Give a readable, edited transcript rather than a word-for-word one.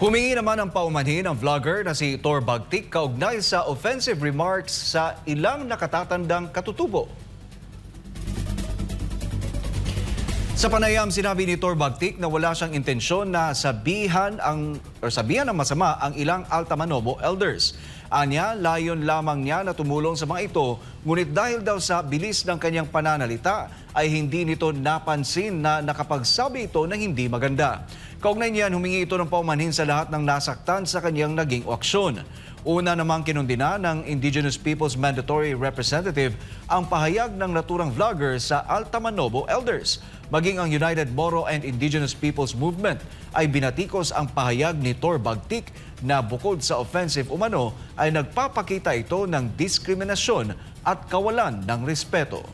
Humingi naman ng paumanhin ang vlogger na si Tor Bagtik kaugnay sa offensive remarks sa ilang nakatatandang katutubo. Sa panayam, sinabi ni Tor Bagtik na wala siyang intensyon na sabihan ng masama ang ilang Altamanobo elders. Anya, layon lamang niya na tumulong sa mga ito, ngunit dahil daw sa bilis ng kanyang pananalita ay hindi nito napansin na nakapagsabi ito ng hindi maganda. Kaugnay niyan, humingi ito ng paumanhin sa lahat ng nasaktan sa kanyang naging aksyon. Una namang kinundina ng Indigenous Peoples Mandatory Representative ang pahayag ng naturang vlogger sa Altamanobo elders. Maging ang United Moro and Indigenous Peoples Movement ay binatikos ang pahayag ni Tor Bagtik na bukod sa offensive umano ay nagpapakita ito ng diskriminasyon at kawalan ng respeto.